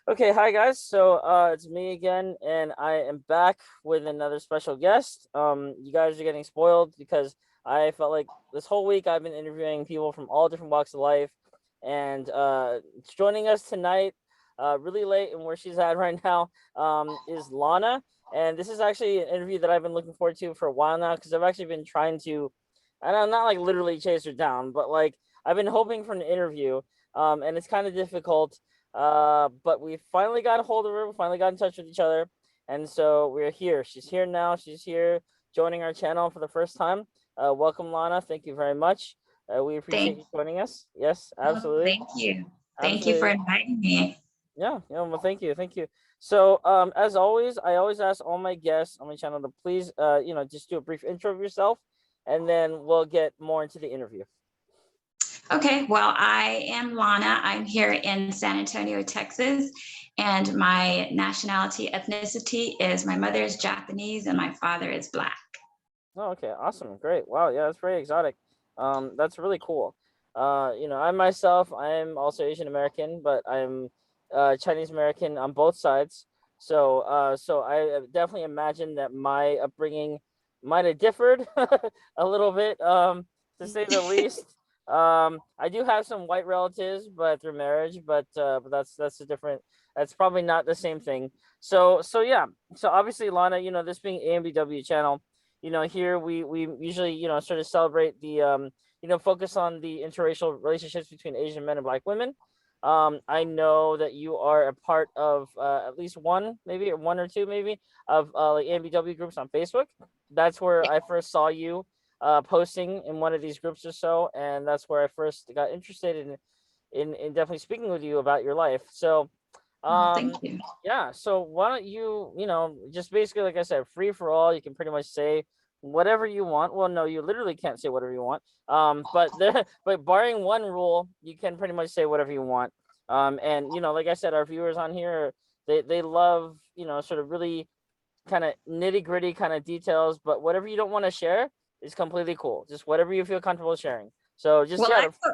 Okay, hi guys. So it's me again, and I am back with another special guest. You guys are getting spoiled because I felt like this whole week I've been interviewing people from all different walks of life, and joining us tonight, really late and where she's at right now, is Lana. And this is actually an interview that I've been looking forward to for a while now because I've actually been trying to, I don't not like literally chase her down, but like I've been hoping for an interview, and it's kind of difficult, but we finally got a hold of her. We finally got in touch with each other, and so we're here. She's here now. She's here joining our channel for the first time. Welcome, Lana. Thank you very much. We appreciate Thank, you joining us. Yes, oh, absolutely, thank you. Thank you for absolutely. inviting me. Yeah, yeah. Well, thank you, thank you. So, as always, I always ask all my guests on my channel to please, just do a brief intro of yourself, and then we'll get more into the interview. Okay, well, I am Lana. I'm here in San Antonio, Texas, and my nationality, ethnicity is my mother is Japanese and my father is Black. Oh, okay, awesome, great. Wow, yeah, that's very exotic. That's really cool. I myself, I'm also Asian American, but I'm Chinese American on both sides. So I definitely imagine that my upbringing might have differed a little bit, to say the least. I do have some white relatives, but through marriage, but that's a different. That's probably not the same thing. So yeah. So obviously, Lana, this being AMBW channel, here we usually, sort of celebrate the, focus on the interracial relationships between Asian men and Black women. I know that you are a part of, at least one, maybe, or one or two, maybe, of like AMBW groups on Facebook. That's where I first saw you posting in one of these groups or so, and that's where I first got interested in definitely speaking with you about your life. So, Oh, um, thank you. yeah. So why don't you, just basically, like I said, free for all. You can pretty much say whatever you want. Well, no, you literally can't say whatever you want. But barring one rule, you can pretty much say whatever you want. And like I said, our viewers on here, they love, sort of really kind of nitty gritty kind of details. But whatever you don't want to share is completely cool. Just whatever you feel comfortable sharing. So just Well, yeah.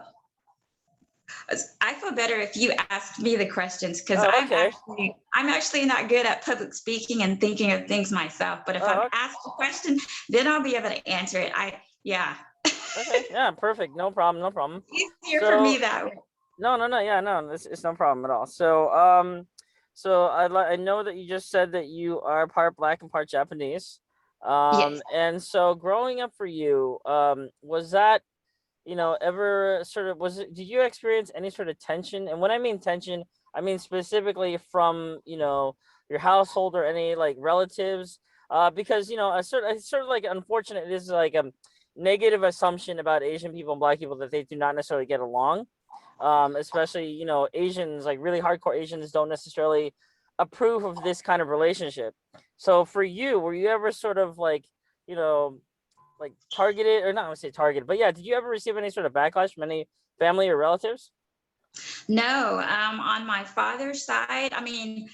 I feel better if you asked me the questions because Oh, okay. I'm actually not good at public speaking and thinking of things myself. But if I'm Oh, asked a question, then I'll be able to answer it. Yeah, okay. Yeah, perfect. No problem. No problem. it's easier for So me that way. no, no, no. Yeah, no, it's no problem at all. So I know that you just said that you are part Black and part Japanese. Yes. And so growing up for you, was that, ever sort of, did you experience any sort of tension? And when I mean tension, I mean specifically from, your household or any like relatives, because, it's sort of like unfortunate. This is like a negative assumption about Asian people and Black people that they do not necessarily get along. Especially, Asians, like really hardcore Asians, don't necessarily approve of this kind of relationship. So for you, were you ever sort of like, you know like targeted, or not, I would say targeted, but yeah, did you ever receive any sort of backlash from any family or relatives? No, on my father's side, I mean,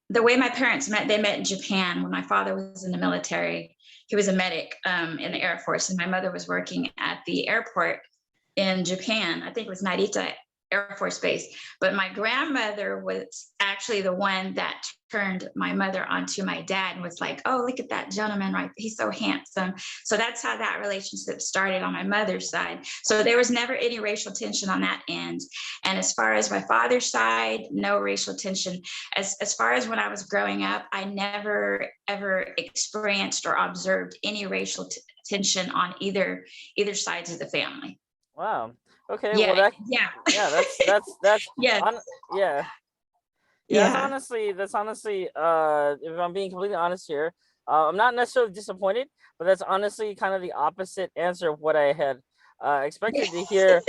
the way my parents met, they met in Japan when my father was in the military. He was a medic in the Air Force, and my mother was working at the airport in Japan. I think it was Narita Air Force Base. But my grandmother was actually the one that turned my mother onto my dad and was like, oh, look at that gentleman, right? He's so handsome. So that's how that relationship started on my mother's side. So there was never any racial tension on that end. And as far as my father's side, no racial tension. As far as when I was growing up, I never ever experienced or observed any racial tension on either sides of the family. Wow. Okay, well Yeah, that, yeah, yeah, that's yes, on, yeah. Yeah, yeah. that's honestly, if I'm being completely honest here, I'm not necessarily disappointed, but that's honestly kind of the opposite answer of what I had expected to hear.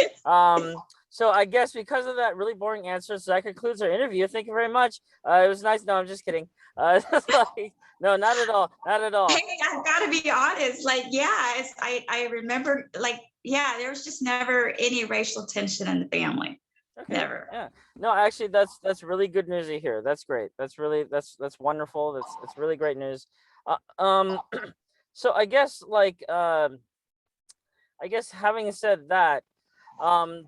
So I guess because of that really boring answer, so that concludes our interview. Thank you very much. It was nice. No, I'm just kidding. It's like, no, not at all, not at Hey, all. I've got to be honest. Like, yeah, I remember. Like, yeah, there was just never any racial tension in the family. Okay, Never. yeah. No, actually, that's really good news to hear. That's great. That's wonderful. That's really great news. So I guess, like, I guess having said that,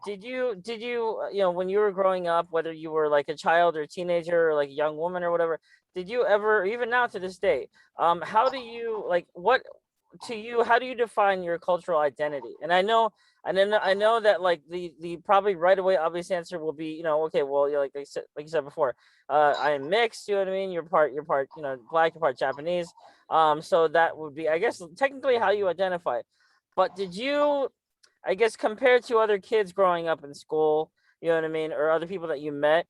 did you you know, when you were growing up, whether you were like a child or a teenager or like a young woman or whatever, did you ever, even now to this day, how do you like what to you, how do you define your cultural identity? And I know that like the probably right away obvious answer will be, you know, okay, well, you're like you said before, I am mixed, you know what I mean? You're part, you know, black, you're part Japanese. So that would be, I guess, technically how you identify. But did you, I guess, compared to other kids growing up in school, you know what I mean, or other people that you met,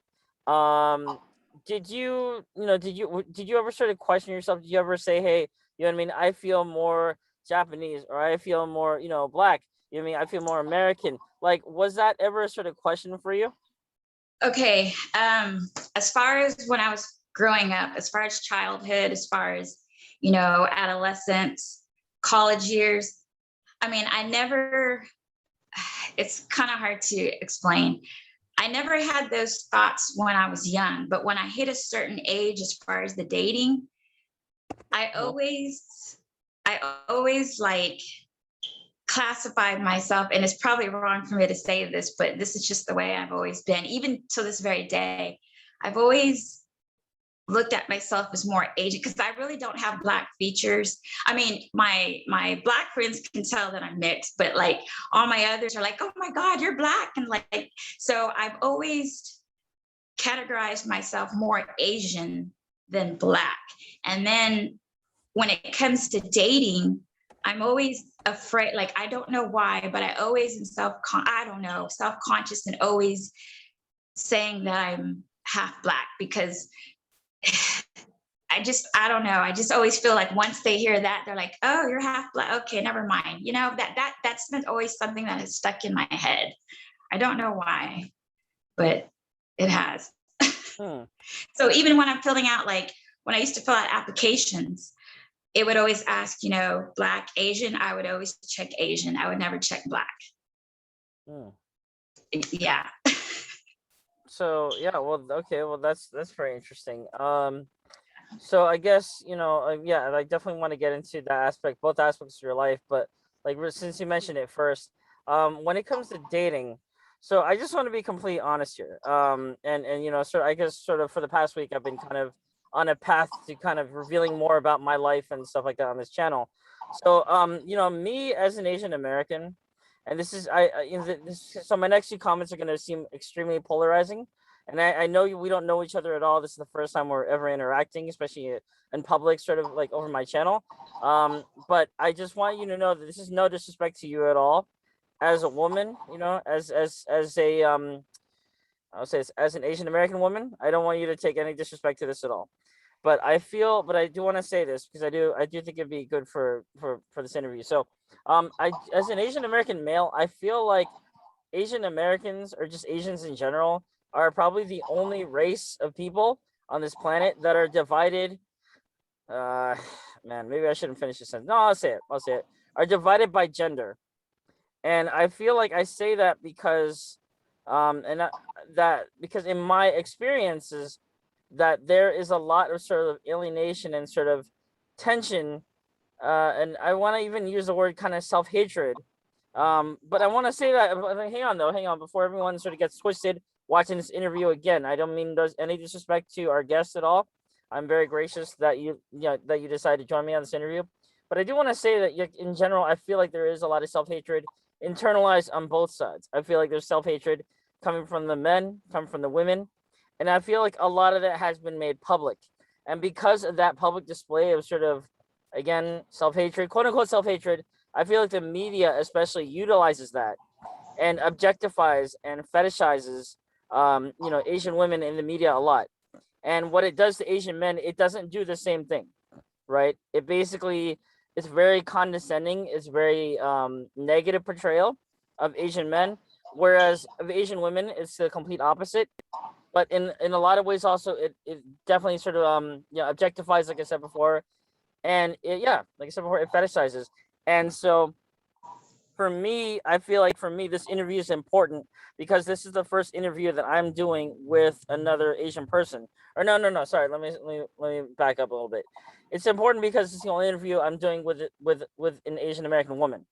um, did you ever sort of question yourself? Did you ever say, hey, you know what I mean, I feel more Japanese, or I feel more, you know, black, you know what I mean, I feel more American. Like, was that ever a sort of question for you? Okay. As far as when I was growing up, as far as childhood, as far as, adolescence, college years, I mean, I never, it's kind of hard to explain. I never had those thoughts when I was young, but when I hit a certain age, as far as the dating, I Mhm. always, I always like classified myself, and it's probably wrong for me to say this, but this is just the way I've always been, even to this very day. I've always looked at myself as more Asian because I really don't have black features. I mean, my black friends can tell that I'm mixed, but like all my others are like, "Oh my God, you're black!" And like, so I've always categorized myself more Asian than black. And then when it comes to dating, I'm always afraid. Like, I don't know why, but I always am I don't know, self-conscious, and always saying that I'm half black because I don't know. I just always feel like once they hear that, they're like, "Oh, you're half black. Okay, never mind." That's been always something that has stuck in my head. I don't know why, but it has. Hmm. So even when I'm filling out, like when I used to fill out applications, it would always ask, black, Asian. I would always check Asian. I would never check black. Hmm. Yeah. So yeah, well, okay, well, that's very interesting. So I guess, you know, yeah, I definitely want to get into that aspect, both aspects of your life. But like, since you mentioned it first, when it comes to dating, so I just want to be completely honest here. And you know, sort I guess sort of for the past week, I've been kind of on a path to kind of revealing more about my life and stuff like that on this channel. So you know, me as an Asian American, and this is you know, so my next few comments are going to seem extremely polarizing, and I know we don't know each other at all. This is the first time we're ever interacting, especially in public, sort of like over my channel. But I just want you to know that this is no disrespect to you at all. As a woman, you know, as a I'll say this, as an Asian American woman, I don't want you to take any disrespect to this at all. But I do want to say this because I do think it'd be good for this interview. So, I as an Asian American male, I feel like Asian Americans, or just Asians in general, are probably the only race of people on this planet that are divided. Uh, Man, maybe I shouldn't finish this sentence. No, I'll say it. I'll say it. Are divided by gender, and I feel like I say that because, and that because in my experiences, that there is a lot of sort of alienation and sort of tension, and I want to even use the word kind of self hatred. But I want to say that. Hang on, though. Hang on, before everyone sort of gets twisted watching this interview again. I don't mean there's any disrespect to our guests at all. I'm very gracious that you decided to join me on this interview. But I do want to say that in general, I feel like there is a lot of self hatred internalized on both sides. I feel like there's self hatred coming from the men, coming from the women, and I feel like a lot of that has been made public. And because of that public display of sort of, again, self hatred, quote unquote self hatred, I feel like the media especially utilizes that and objectifies and fetishizes, you know, Asian women in the media a lot. And what it does to Asian men, it doesn't do the same thing, right? It basically, it's very condescending. It's very negative portrayal of Asian men, whereas of Asian women, it's the complete opposite. But in a lot of ways, also, it definitely sort of you know, objectifies, like I said before, and yeah, like I said before, it fetishizes. And so for me, I feel like for me, this interview is important because this is the first interview that I'm doing with another Asian person. Or no, no, no. Sorry, let me back up a little bit. It's important because it's the only interview I'm doing with an Asian American woman,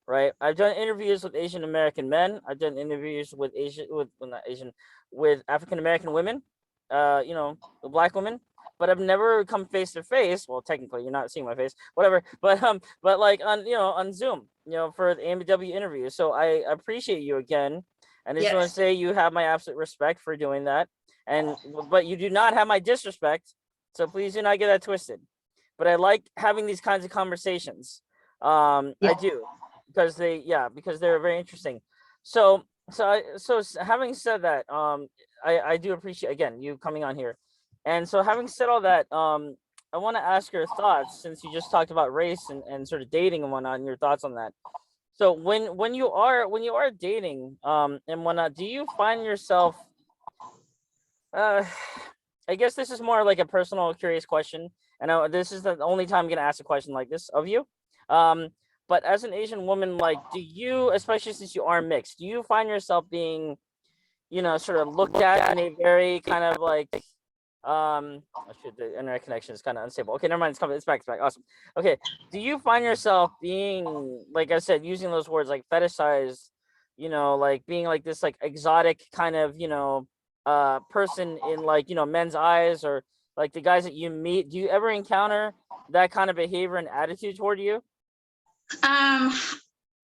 right? I've done interviews with Asian American men. I've done interviews with well, not Asian, with African American women, you know, black women. But I've never come face to face. Well, technically, you're not seeing my face, whatever. But like on, you know, on Zoom, you know, for the AMBW interview. So I appreciate you again, and I just want to Yes. say you have my absolute respect for doing that, and but you do not have my disrespect. So please do not get that twisted. But I like having these kinds of conversations. I Yeah. do, because because they're very interesting. So having said that, I do appreciate again you coming on here, and so having said all that, I want to ask your thoughts, since you just talked about race and sort of dating and whatnot, and your thoughts on that. So when you are dating and whatnot, do you find yourself uh I guess this is more like a personal curious question, and this is the only time I'm gonna ask a question like this of you. Um, but as an Asian woman, like, do you, especially since you are mixed, do you find yourself being, you know, sort of looked at in a very kind of like, oh shoot, the internet connection is kind of unstable. Okay, never mind, it's coming, it's back, awesome. Okay, do you find yourself being, like I said, using those words like fetishized, you know, like being like this like exotic kind of, you know, person in, like, you know, men's eyes, or like the guys that you meet? Do you ever encounter that kind of behavior and attitude toward you? Um,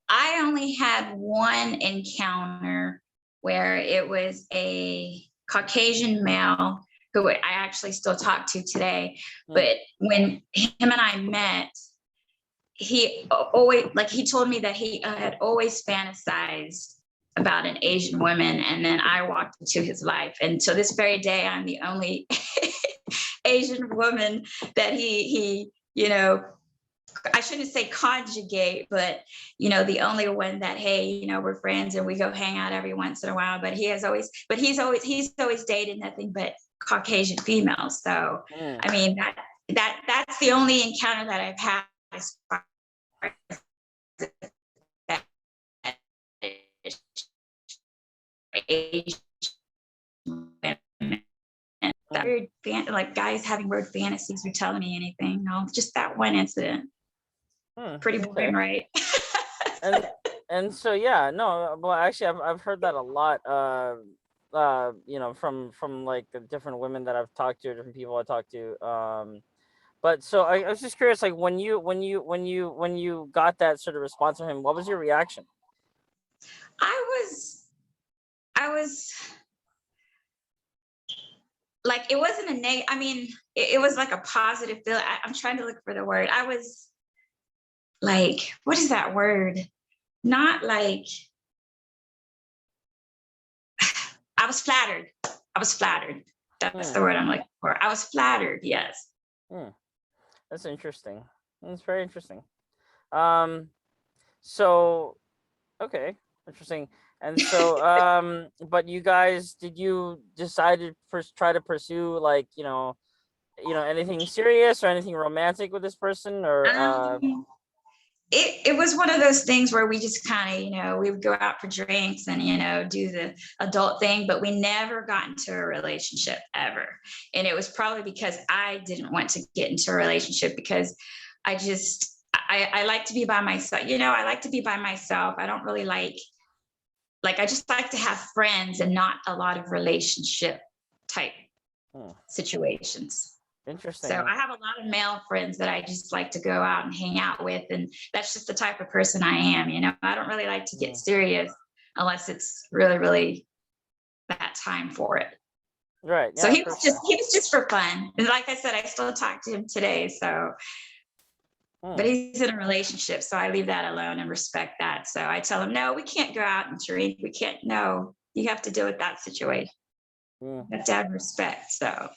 I only had one encounter where it was a Caucasian male who I actually still talk to today. Hmm. But when him and I met, he always, like, he told me that he had always fantasized about an Asian woman, and then I walked into his life, and to this very day I'm the only Asian woman that he you know, I shouldn't say conjugate, but the only one that, hey, we're friends and we go hang out every once in a while. But he's always dated nothing but Caucasian females. So Hmm. I mean that's the only encounter that I've had as far as that Asian women. That Hmm. weird like guys having weird fantasies or telling me anything. No, just that one incident. Hmm. Pretty Okay. boring, right? and and so yeah, no, well, actually I've heard that a lot, you know, from like the different women that I've talked to, different people I talked to. But so I was just curious, like when you got that sort of response from him, what was your reaction? I was like, it wasn't a negative. I mean, it was like a positive feel. I'm trying to look for the word. I was like, what is that word? Not like, I was flattered. I was flattered. That's Hmm. the word I'm looking for. I was flattered. Yes. Hmm. That's interesting. That's very interesting. Um. So okay, interesting. And so, but you guys, did you decide to try to pursue, like, you know, anything serious or anything romantic with this person, or Um, it was one of those things where we just kind of, we would go out for drinks and, do the adult thing, but we never got into a relationship ever. And it was probably because I didn't want to get into a relationship, because I like to be by myself. I like to be by myself. I don't really like, I just like to have friends and not a lot of relationship type hmm, situations. So interesting. I have a lot of male friends that I just like to go out and hang out with. And that's just the type of person I am. I don't really like to get Hmm, serious unless it's really, really that time for it. right, So yeah, he for was just sure. he was just for fun. And like I said, I still talk to him today. So, but Hmm, he's in a relationship. So I leave that alone and respect that. So I tell him, no, we can't go out and drink. We can't, no, you have to deal with that situation. hmm. You have to have respect. So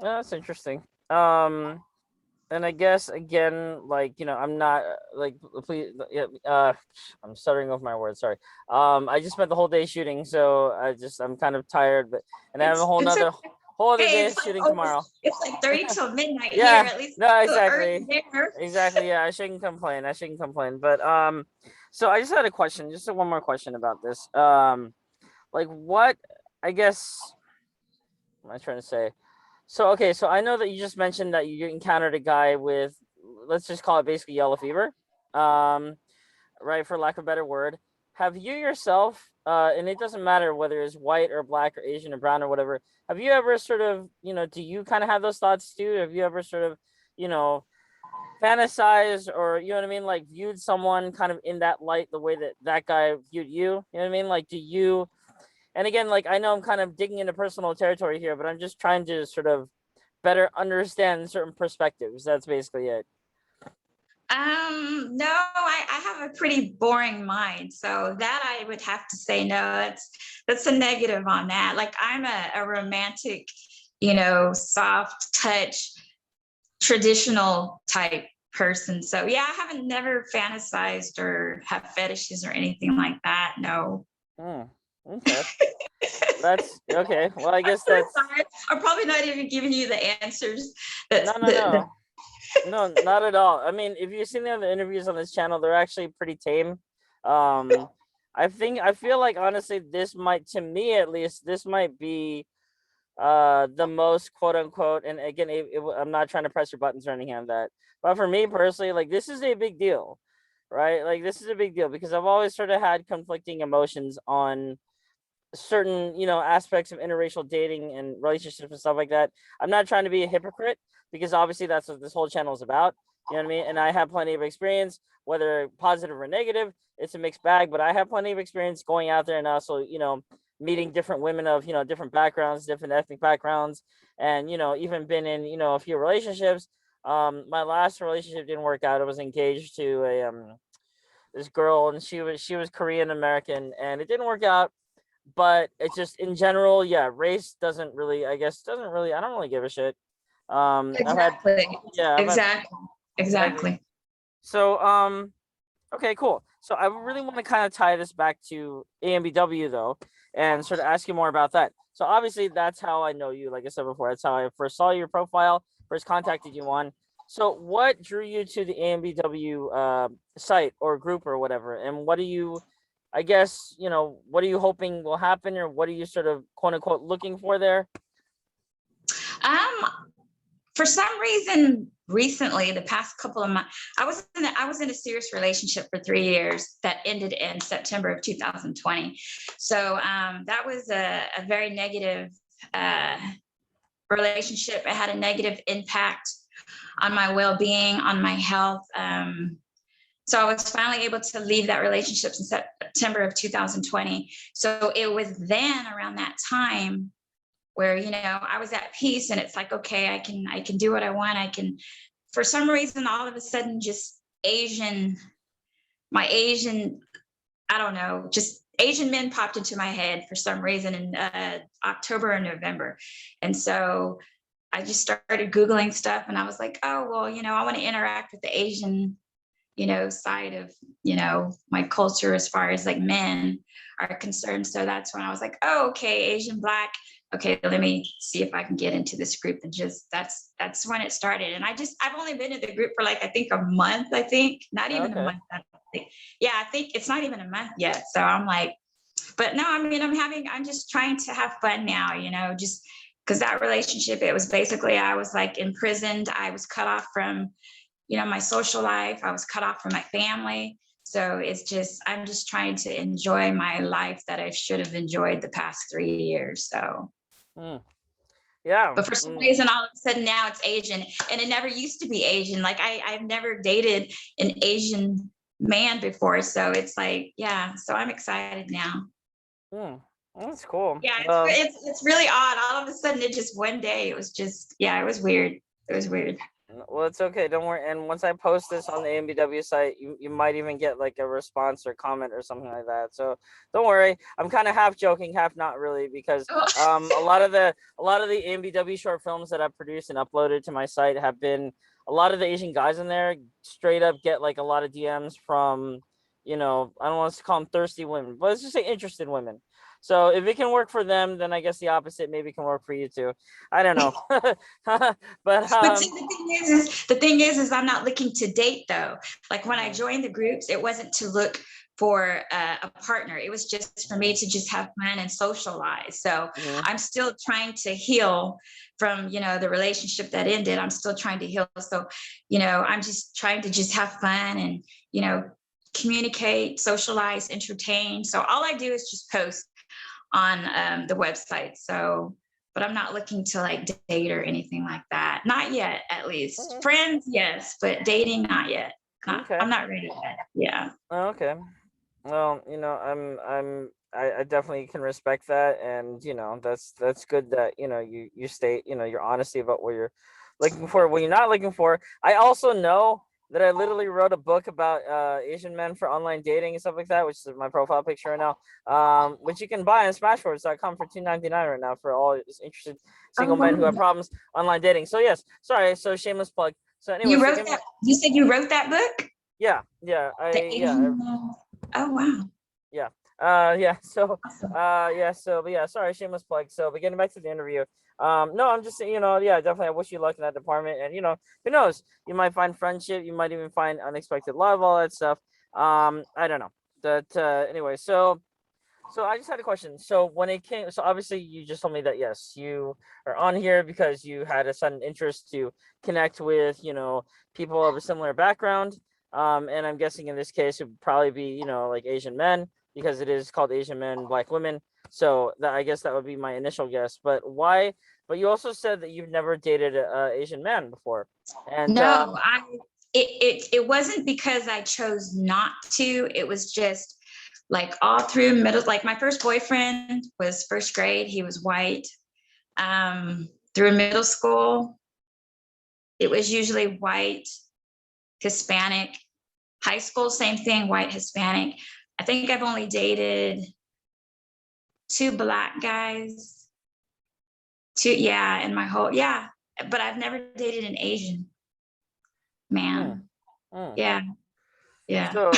Yeah, that's interesting. Um, and I guess again, like, you know, I'm not like, please, yeah, I'm stuttering over my words. Sorry. I just spent the whole day shooting, so I'm kind of tired, but and I have a it's whole other hey, day it's of like shooting almost, tomorrow. it's like 30 till midnight here. Yeah, At least no, it's still early exactly, there. exactly. Yeah, I shouldn't complain. I shouldn't complain. But so I just had a question, just one more question about this. Like what? I guess what am I trying to say? So okay, so I know that you just mentioned that you encountered a guy with, let's just call it basically yellow fever. Um, right, for lack of a better word, have you yourself, and it doesn't matter whether it's white or black or Asian or brown or whatever, have you ever sort of, do you kind of have those thoughts too? Have you ever sort of, you know, fantasized, or you know what I mean, like viewed someone kind of in that light, the way that that guy viewed you? You know what I mean? Like, do you? And again, like I know I'm kind of digging into personal territory here, but I'm just trying to sort of better understand certain perspectives. That's basically it. No, I have a pretty boring mind, so that I would have to say no. That's a negative on that. Like I'm a romantic, soft touch, traditional type person. So yeah, I haven't never fantasized or have fetishes or anything like that. No. Hmm. Okay. That's okay. Well, I I'm guess so that's sorry. I'm probably not even giving you the answers. no, That's no, no. No, not at all. I mean, if you've seen the other interviews on this channel, they're actually pretty tame. Um, I feel like honestly, this might, to me at least, this might be the most quote unquote. And again, I'm not trying to press your buttons or anything on that, but for me personally, like this is a big deal, right? Like this is a big deal because I've always sort of had conflicting emotions on certain aspects of interracial dating and relationships and stuff like that. I'm not trying to be a hypocrite because obviously that's what this whole channel is about. You know what I mean? And I have plenty of experience, whether positive or negative. It's a mixed bag, but I have plenty of experience going out there and also meeting different women of different backgrounds, different ethnic backgrounds, and even been in a few relationships. My last relationship didn't work out. I was engaged to a this girl, and she was Korean American, and it didn't work out. But it's just in general, yeah, race doesn't really, I guess, doesn't really, I don't really give a shit. I've had, exactly, yeah, I've had, exactly, yeah. exactly. So, okay, cool. So I really want to kind of tie this back to AMBW though, and sort of ask you more about that. So obviously that's how I know you. Like I said before, that's how I first saw your profile, first contacted you on. So what drew you to the AMBW site or group or whatever, and what do you, I guess, what are you hoping will happen, or what are you sort of quote unquote looking for there? Um, for some reason, recently, the past couple of months, I was in a serious relationship for 3 years that ended in September of 2020. So that was a very negative uh, relationship. It had a negative impact on my well-being, on my health. So I was finally able to leave that relationship in September of 2020. So it was then around that time where I was at peace, and it's like, okay, I can do what I want. I can, for some reason, all of a sudden, just my Asian, I don't know, just Asian men popped into my head for some reason in October or November. And so I just started Googling stuff, and I was like, oh, well, I want to interact with the Asian, side of, my culture as far as like men are concerned. So that's when I was like, oh, okay, Asian, Black. Okay, let me see if I can get into this group. And just that's when it started. And I've only been in the group for like, I think a month, not even a Okay. month. I think. Yeah, I think it's not even a month yet. So I'm like, but no, I mean, I'm just trying to have fun now, just because that relationship, it was basically, I was like imprisoned. I was cut off from, my social life. I was cut off from my family. So I'm just trying to enjoy my life that I should have enjoyed the past 3 years. So, Hmm. Yeah. but for some reason, all of a sudden now it's Asian, and it never used to be Asian. Like I've never dated an Asian man before. So it's like, yeah, so I'm excited now. Hmm. That's cool. Yeah, it's really odd. All of a sudden, it just one day, it was just, yeah, it was weird. It was weird. Well, it's okay. Don't worry. And once I post this on the AMBW site, you might even get like a response or comment or something like that. So don't worry. I'm kind of half joking, half not really, because Oh, a lot of the AMBW short films that I've produced and uploaded to my site have been a lot of the Asian guys in there straight up get like a lot of DMs from, I don't want to call them thirsty women, but let's just say interested women. So if it can work for them, then I guess the opposite maybe can work for you too. I don't know. But but see, the thing is, I'm not looking to date though. Like when I mhm, joined the groups, it wasn't to look for a partner. It was just for me to just have fun and socialize. So mhm. I'm still trying to heal from, the relationship that ended. I'm still trying to heal. So, I'm just trying to just have fun and, communicate, socialize, entertain. So all I do is just post on the website. So, but I'm not looking to like date or anything like that. Not yet, at least. Mhm. Friends, yes, but dating, not yet. Okay. I'm not ready yet. Yeah. Okay. Well, I definitely can respect that, and that's good that you state your honesty about what you're looking for, what you're not looking for. I also know that I literally wrote a book about Asian men for online dating and stuff like that, which is my profile picture right now. Which you can buy on Smashwords.com for $2.99 right now for all interested Oh, single men who have wow. problems online dating. So yes, sorry, so shameless plug. So anyway, You so wrote give me that? You said you wrote that book? yeah, The Asian. Oh, wow. yeah. Yeah. So, Awesome. but yeah. Sorry, shameless plug. So, but getting back to the interview. No, I'm just saying, yeah, definitely. I wish you luck in that department, and who knows? You might find friendship. You might even find unexpected love, all that stuff. I don't know. That anyway. So I just had a question. So when it came, so obviously you just told me that yes, you are on here because you had a sudden interest to connect with, people of a similar background. And I'm guessing in this case it would probably be, like Asian men because it is called Asian men, Black women. So that I guess that would be my initial guess. But why? But you also said that you've never dated a Asian man before, and No, it wasn't because I chose not to. It was just like all through middle, like my first boyfriend was first grade, he was white. Through middle school, it was usually white, Hispanic. High school, same thing, white, Hispanic. I think I've only dated two Black guys, two, yeah, in my whole, yeah, but I've never dated an Asian mm, man. mm. Yeah, yeah. So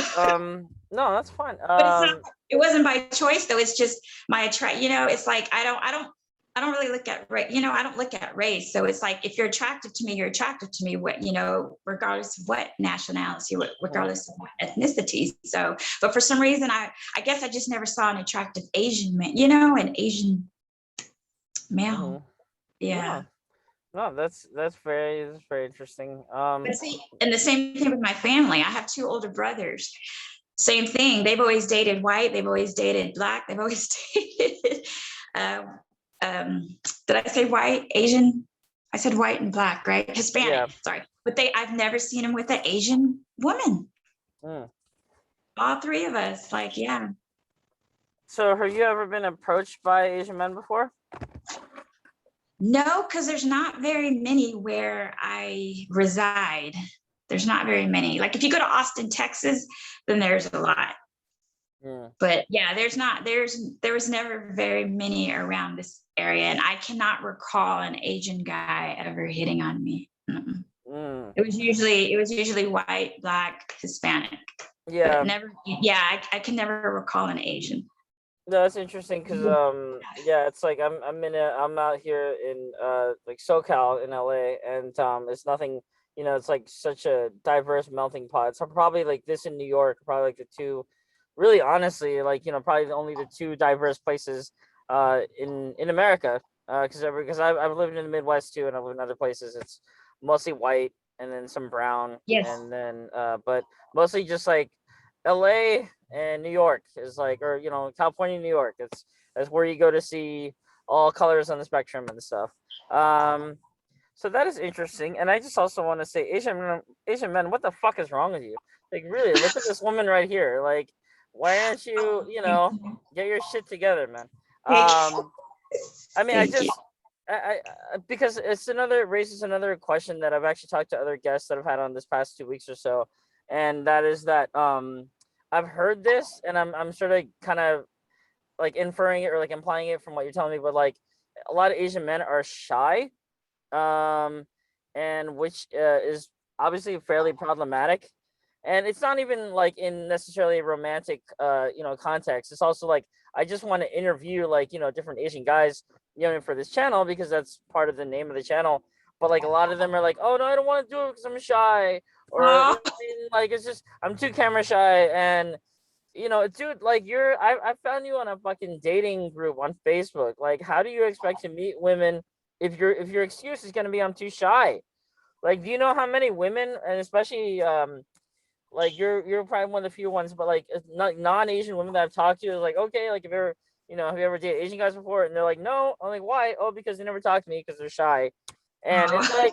no, that's fine. But it's not, it wasn't by choice though. It's just my attract, it's like I don't really look at race, I don't look at race. So it's like if you're attractive to me, you're attractive to me, what, regardless of what nationality, Mhm, regardless of what ethnicity. So, but for some reason I guess I just never saw an attractive Asian man, an Asian male. mhm. Yeah. No, no, that's very interesting. But see, and the same thing with my family. I have two older brothers. Same thing. They've always dated white. They've always dated Black. They've always dated. Uh, um, did I say white, Asian? I said white and Black, right? Hispanic. Yeah. Sorry, but I've never seen them with an Asian woman. Mm. All three of us, like, yeah. So, have you ever been approached by Asian men before? No, because there's not very many where I reside. There's not very many. Like if you go to Austin, Texas, then there's a lot. Mm. But yeah, there was never very many around this area, and I cannot recall an Asian guy ever hitting on me. Mm-mm. Mm. It was usually white, Black, Hispanic, but Yeah, never. Yeah, I can never recall an Asian. no, that's interesting because yeah, it's like I'm out here in like SoCal in LA, and it's nothing. It's like such a diverse melting pot. So probably like this in New York, probably like the two, really honestly, like probably only the two diverse places in America. Because I've lived in the Midwest too, and I've lived in other places. It's mostly white and then some brown, Yes. and then but mostly just like LA and New York is like, or California, New York. That's where you go to see all colors on the spectrum and stuff. Um, so that is interesting. And I just also want to say, Asian men, what the fuck is wrong with you? Like, really, look at this woman right here. Like, why aren't you, Thank you. get your shit together, man? Thank Um, I mean, I thank you. just, because raises another question that I've actually talked to other guests that I've had on this past 2 weeks or so, and that is that I've heard this, and I'm sort of kind of like inferring it or like implying it from what you're telling me, but like a lot of Asian men are shy, um, and which is obviously fairly problematic. And it's not even like in necessarily a romantic, context. It's also like I just want to interview like different Asian guys, for this channel because that's part of the name of the channel. But like a lot of them are like, oh no, I don't want to do it because I'm shy, or Oh, like it's just I'm too camera shy, and dude, like I found you on a fucking dating group on Facebook. Like, how do you expect to meet women if your excuse is gonna be I'm too shy? Like, do you know how many women, and especially Like you're probably one of the few ones, but like not non-Asian women that I've talked to is like, okay, like if you're, have you ever dated Asian guys before? And they're like, no. I'm like, why? Oh, because they never talk to me because they're shy. And Oh.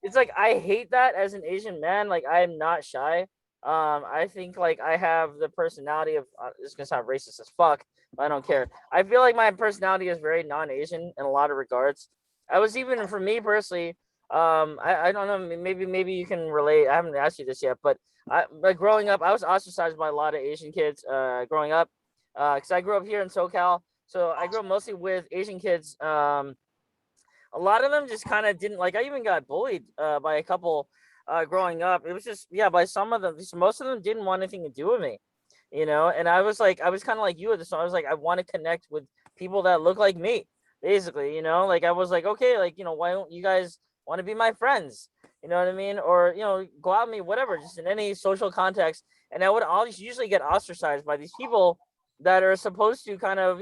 it's like I hate that as an Asian man. Like I am not shy. I think like I have the personality of it's gonna sound racist as fuck, but I don't care. I feel like my personality is very non-Asian in a lot of regards. I was even for me personally. I don't know. Maybe you can relate. I haven't asked you this yet, but like growing up, I was ostracized by a lot of Asian kids. Growing up, because I grew up here in SoCal, so I grew up mostly with Asian kids. A lot of them just kind of didn't like. I even got bullied by a couple growing up. It was just by some of them. Most of them didn't want anything to do with me, And I was like, I was kind of like you at the time. I was like, I want to connect with people that look like me, basically. Like I was like, okay, like why don't you guys want to be my friends? You know what I mean? Or go out with me, whatever, just in any social context. And I would always usually get ostracized by these people that are supposed to kind of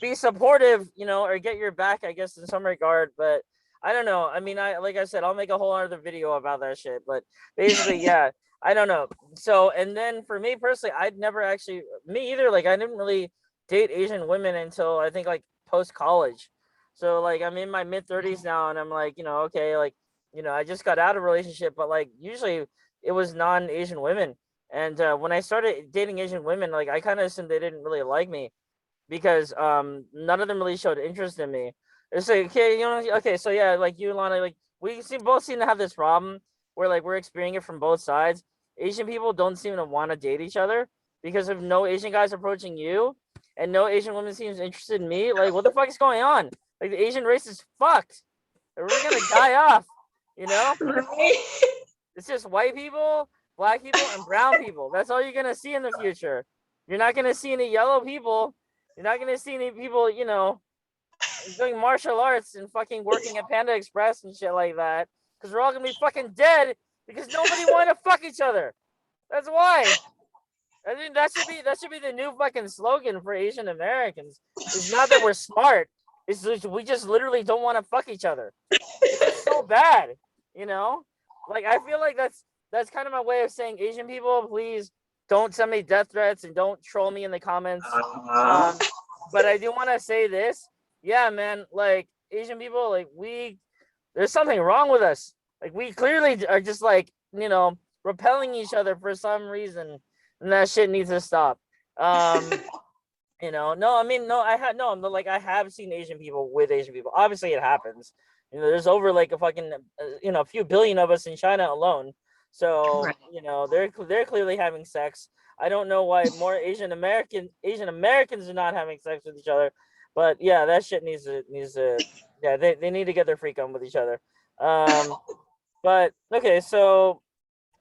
be supportive, or get your back, I guess, in some regard. But I don't know. I mean, like I said, I'll make a whole other video about that shit. But basically, yeah, I don't know. So, and then for me personally, I'd never actually me either. Like, I didn't really date Asian women until I think like post college. So, like, I'm in my mid 30s now, and I'm like, okay, like, I just got out of a relationship, but like, usually it was non-Asian women. And when I started dating Asian women, like, I kind of assumed they didn't really like me because none of them really showed interest in me. It's like, okay, okay, so yeah, like you, Lana, like both seem to have this problem where like we're experiencing it from both sides. Asian people don't seem to want to date each other because of no Asian guys approaching you, and no Asian woman seems interested in me. Like, what the fuck is going on? Like, the Asian race is fucked. We're gonna die off. You know, Right. it's just white people, black people, and brown people. That's all you're gonna see in the future. You're not gonna see any yellow people. You're not gonna see any people, doing martial arts and fucking working at Panda Express and shit like that. Because we're all gonna be fucking dead because nobody wanted to fuck each other. That's why. I think that should be the new fucking slogan for Asian Americans. It's not that we're smart. It's just, we just literally don't want to fuck each other. It's just so bad, you know. Like I feel like that's kind of my way of saying Asian people, please don't send me death threats and don't troll me in the comments. Uh, Um, but I do want to say this, yeah, man. Like Asian people, like there's something wrong with us. Like we clearly are just like repelling each other for some reason, and that shit needs to stop. Um, no, I mean, no, I had no, I'm like I have seen Asian people with Asian people. Obviously, it happens. There's over like a fucking, a few billion of us in China alone. So, right. they're clearly having sex. I don't know why more Asian Americans are not having sex with each other, but yeah, that shit needs to yeah, they need to get their freak on with each other. Um, but okay, so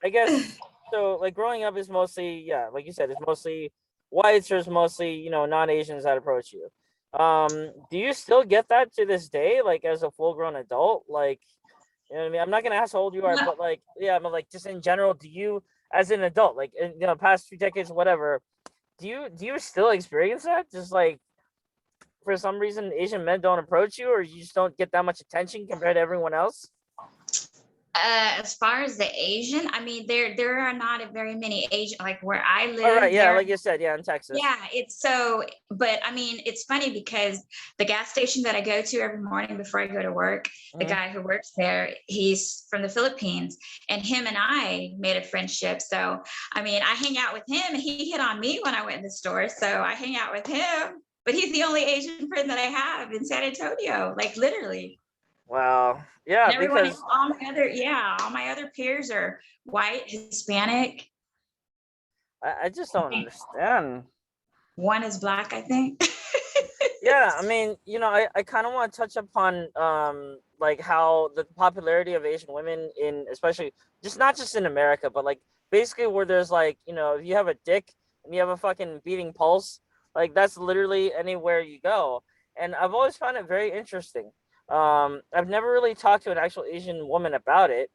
I guess so. Like growing up is mostly, yeah, like you said, it's mostly whites or it's mostly non-Asians that approach you. Do you still get that to this day, like as a full-grown adult? Like, what I mean? I'm not gonna ask how old you are, but like, yeah, but like just in general, do you, as an adult, like in past 2 decades, whatever, do you still experience that? Just like for some reason, Asian men don't approach you, or you just don't get that much attention compared to everyone else? As far as the Asian, I mean, there are not very many Asian, like where I All right, live. yeah, There, like you said, yeah, in Texas. yeah, it's so. But I mean, it's funny because the gas station that I go to every morning before I go to work, the Mm-hmm. guy who works there, he's from the Philippines, and him and I made a friendship. So I mean, I hang out with him, and he hit on me when I went in the store, so I hang out with him. But he's the only Asian friend that I have in San Antonio, like literally. Wow. Yeah, And everyone else, because all my other peers are white, Hispanic. I just I don't think understand. one is black, I think. Yeah, I mean, I kind of want to touch upon like how the popularity of Asian women in, especially, just not just in America, but like basically where there's like, if you have a dick and you have a fucking beating pulse, like that's literally anywhere you go. And I've always found it very interesting. I've never really talked to an actual Asian woman about it.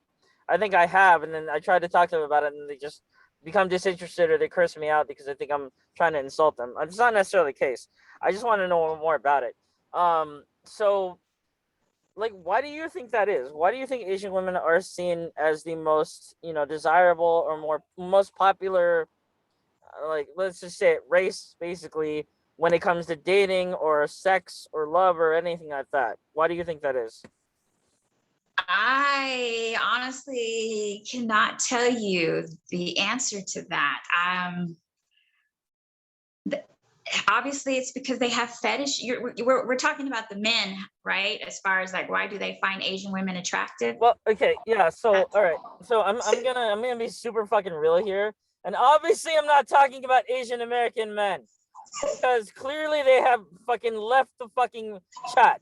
I think I have, and then I tried to talk to them about it, and they just become disinterested or they curse me out because they think I'm trying to insult them. It's not necessarily the case. I just want to know more about it. So like, why do you think that is? Why do you think Asian women are seen as the most, desirable or more most popular, like, let's just say it, race, basically, when it comes to dating or sex or love or anything like that? Why do you think that is? I honestly cannot tell you the answer to that. th- Obviously, it's because they have fetish. We're talking about the men, right? As far as like, why do they find Asian women attractive? Well, okay, yeah. So, That's all right. So I'm gonna be super fucking real here, and obviously I'm not talking about Asian American men because clearly they have fucking left the fucking chat.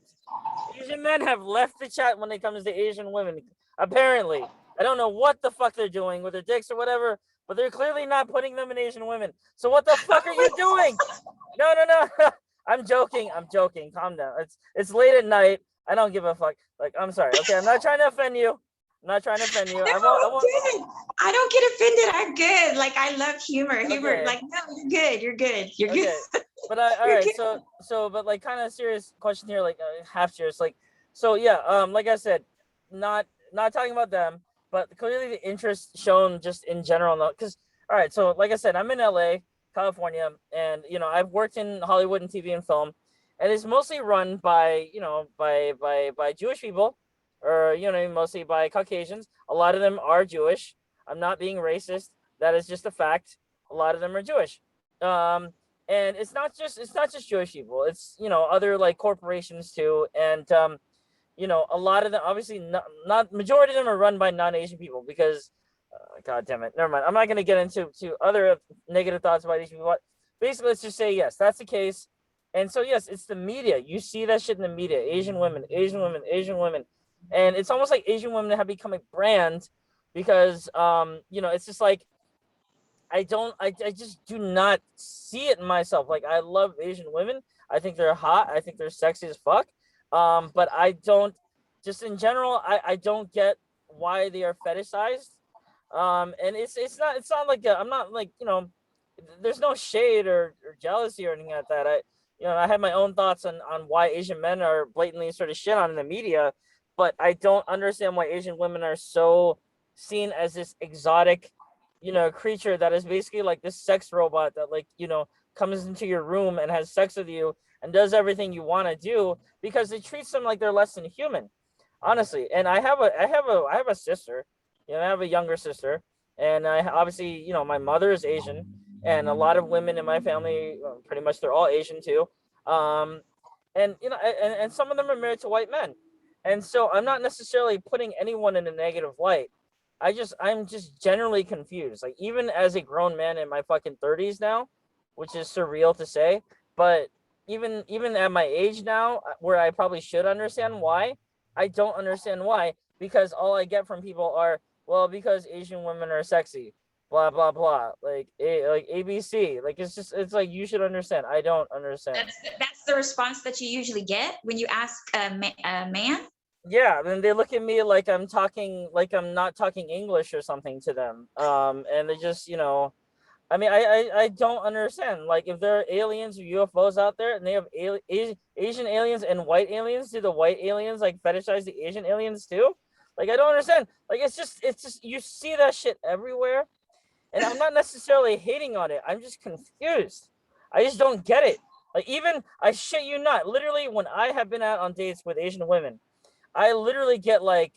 Asian men have left the chat when it comes to Asian women. Apparently, I don't know what the fuck they're doing with their dicks or whatever, but they're clearly not putting them in Asian women. So what the fuck are you doing? No, no, no. I'm joking. I'm joking. Calm down. It's late at night. I don't give a fuck. Like, I'm sorry. Okay, I'm not trying to offend you. I'm not trying to offend you. no, I won't. I won't. good. I don't get offended. I'm good. Like I love humor. Humor. Okay. Like no, you're good. You're good. You're good. Okay. But I all You're right. good. But like kind of serious question here. Like half serious. Like so. Yeah. Like I said, not talking about them, but clearly the interest shown just in general. Because all right. So like I said, I'm in LA, California, and I've worked in Hollywood and TV and film, and it's mostly run by by Jewish people, or mostly by Caucasians. A lot of them are Jewish. I'm not being racist. That is just a fact. A lot of them are Jewish. Um, and it's not just Jewish people. It's other like corporations too, and a lot of them obviously not majority of them are run by non-Asian people because, God damn it, never mind. I'm not going to get into other negative thoughts about Asian people. But basically, let's just say yes, that's the case. And so yes, it's the media. You see that shit in the media. Asian women, Asian women, Asian women, and it's almost like Asian women have become a brand because it's just like I just do not see it in myself. Like I love Asian women. I think they're hot. I think they're sexy as fuck. But I don't just in general, I don't get why they are fetishized. And it's not like I'm not like, there's no shade or jealousy or anything like that. I have my own thoughts on why Asian men are blatantly sort of shit on in the media, but I don't understand why Asian women are so seen as this exotic creature that is basically like this sex robot that like comes into your room and has sex with you and does everything you want to do because it treats them like they're less than human, honestly. And I have a sister, I have a younger sister, and I obviously my mother is Asian, and a lot of women in my family, pretty much they're all Asian too. um and and some of them are married to white men, and so I'm not necessarily putting anyone in a negative light. I'm just generally confused. Like even as a grown man in my fucking 30s now, which is surreal to say, but even at my age now, where I probably should understand why, I don't understand why because all I get from people are, well, because Asian women are sexy, blah blah blah, like ABC. Like it's like you should understand. I don't understand. That's the response that you usually get when you ask a man. Yeah, then they look at me like I'm not talking English or something to them. And they just, I mean, I don't understand. Like, if there are aliens or UFOs out there, and they have Asian aliens and white aliens, do the white aliens like fetishize the Asian aliens too? Like, I don't understand. Like, it's just you see that shit everywhere, and I'm not necessarily hating on it. I'm just confused. I just don't get it. Like, even I shit you not, literally, when I have been out on dates with Asian women, I literally get like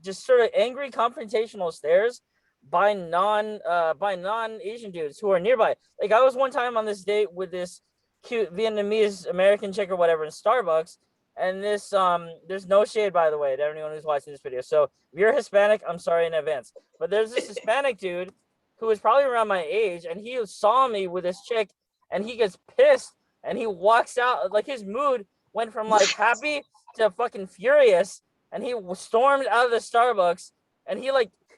just sort of angry confrontational stares by non Asian dudes who are nearby. Like I was one time on this date with this cute Vietnamese American chick or whatever in Starbucks, and this there's no shade, by the way, to anyone who's watching this video. So if you're Hispanic, I'm sorry in advance. But there's this Hispanic dude who was probably around my age, and he saw me with this chick, and he gets pissed, and he walks out. Like his mood went from like happy to fucking furious, and he stormed out of the Starbucks, and he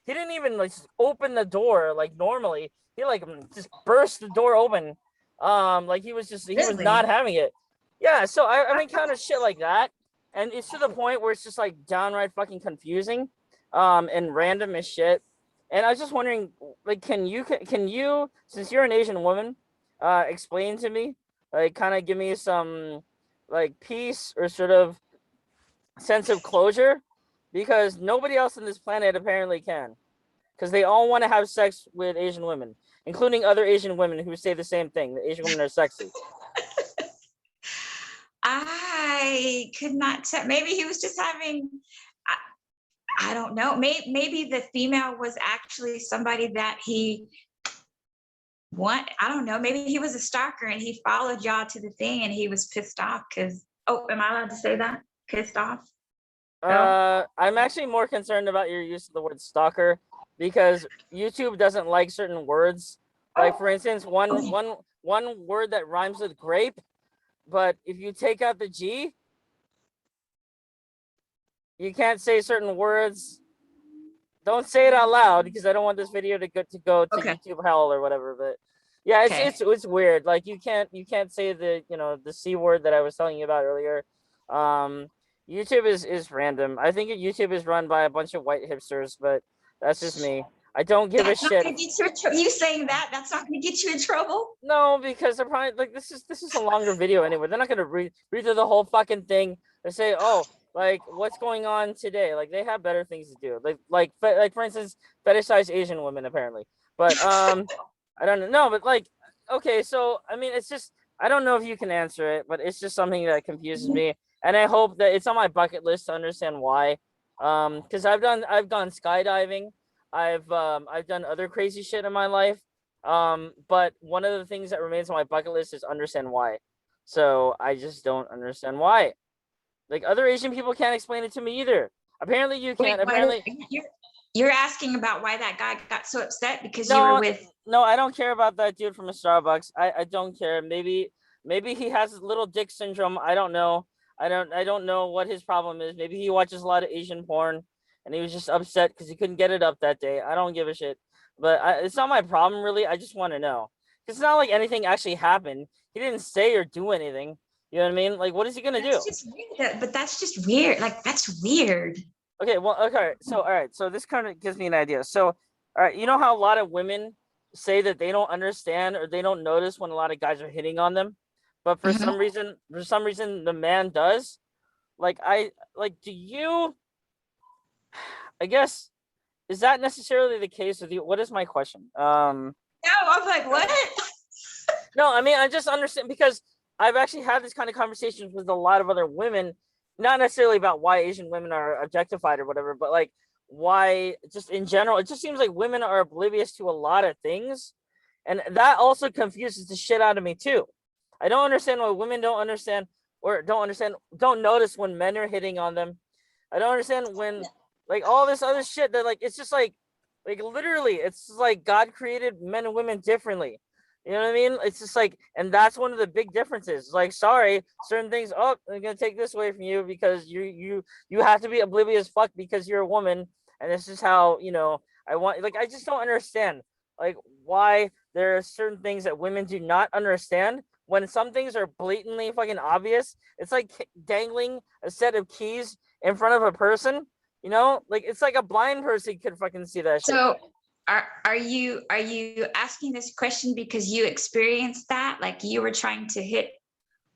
didn't even like open the door like normally. He like just burst the door open, like he was not Really? having it. Yeah, so I've encountered shit like that, and it's to the point where it's just like downright fucking confusing, and random as shit. And I was just wondering, like, can you since you're an Asian woman, explain to me, like, kind of give me some like piece or sort of sense of closure, because nobody else on this planet apparently can, because they all want to have sex with Asian women, including other Asian women who say the same thing. The Asian women are sexy. I could not tell. Maybe he was just having, I don't know. Maybe the female was actually somebody that he I don't know. Maybe he was a stalker and he followed y'all to the thing and he was pissed off because, oh, am I allowed to say that? Pissed off? No? I'm actually more concerned about your use of the word stalker, because YouTube doesn't like certain words. Like, for instance, one word that rhymes with grape, but if you take out the G, you can't say certain words. Don't say it out loud, because I don't want this video to go to Okay. YouTube hell or whatever. But yeah, it's weird. Like, you can't say the the C word that I was telling you about earlier. YouTube is random. I think YouTube is run by a bunch of white hipsters, but that's just me. I don't give a That's not shit. gonna get you saying that's not gonna get you in trouble? No, because they're probably like, this is a longer video anyway. They're not gonna read through the whole fucking thing. They say, oh, like, what's going on today? Like, they have better things to do. Like for instance, fetishize Asian women apparently. But I don't know. But like, okay, so I mean, it's just, I don't know if you can answer it, but it's just something that confuses me, and I hope that it's on my bucket list to understand why. Because I've gone skydiving. I've done other crazy shit in my life. But one of the things that remains on my bucket list is understand why. So I just don't understand why. Like, other Asian people can't explain it to me either. Apparently you Wait, can't. Apparently you're asking about why that guy got so upset because you were with. No, I don't care about that dude from a Starbucks. I don't care. Maybe he has little dick syndrome. I don't know. I don't know what his problem is. Maybe he watches a lot of Asian porn and he was just upset because he couldn't get it up that day. I don't give a shit. But it's not my problem really. I just want to know. Because it's not like anything actually happened. He didn't say or do anything. You know what I mean? Like, what is he gonna do? Just weird, but that's just weird. Like, that's weird. Okay, well, okay. So, all right. So this kind of gives me an idea. So, all right, you know how a lot of women say that they don't understand or they don't notice when a lot of guys are hitting on them, but for Mhm. some reason, the man does. Do you? I guess, is that necessarily the case with you? What is my question? No, I was like, what? No, I mean, I just understand, because I've actually had this kind of conversations with a lot of other women, not necessarily about why Asian women are objectified or whatever, but like, why, just in general, it just seems like women are oblivious to a lot of things. And that also confuses the shit out of me too. I don't understand why women don't notice when men are hitting on them. I don't understand when, like, all this other shit that, like, it's just like literally, it's like God created men and women differently. You know what I mean? It's just like, and that's one of the big differences. Like, sorry, certain things, oh, I'm gonna take this away from you because you have to be oblivious fuck because you're a woman, and this is how, I want, like, I just don't understand, like, why there are certain things that women do not understand when some things are blatantly fucking obvious. It's like dangling a set of keys in front of a person, like, it's like a blind person could fucking see that shit. So are you asking this question because you experienced that? Like you were trying to hit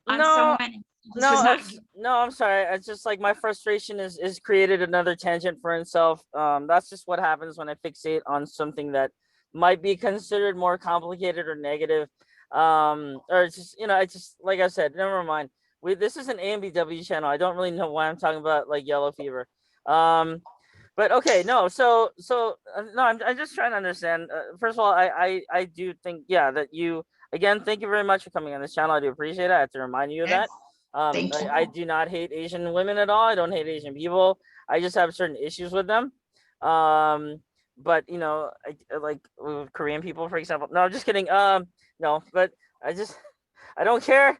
on No, someone and this no, was not. I'm sorry. It's just like my frustration is created another tangent for itself. That's just what happens when I fixate on something that might be considered more complicated or negative. Or it's just, I just, like I said, never mind. This is an AMBW channel. I don't really know why I'm talking about like yellow fever. But okay, no, no, I'm just trying to understand. First of all, I do think, yeah, that you, again, thank you very much for coming on this channel. I do appreciate it. I have to remind you of Yes, that. thank you. I do not hate Asian women at all. I don't hate Asian people. I just have certain issues with them. But like with Korean people, for example. No, I'm just kidding. No, but I just I don't care.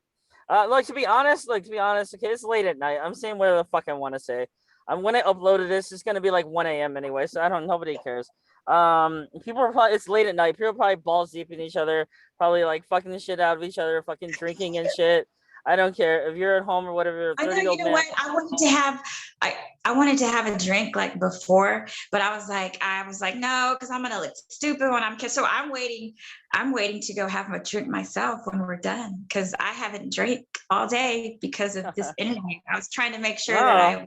To be honest, okay, it's late at night. I'm saying whatever the fuck I want to say. When I uploaded this, it's gonna be like 1 a.m. anyway, so nobody cares. People are probably, it's late at night. People are probably balls deep in each other, probably like fucking the shit out of each other, fucking drinking and shit. I don't care if you're at home or whatever. I know, 30-year-old you know man. what? I wanted to have a drink like before, but I was like, no, because I'm gonna look stupid when I'm kissed. So I'm waiting to go have a drink myself when we're done because I haven't drank all day because of this interview. I was trying to make sure that No,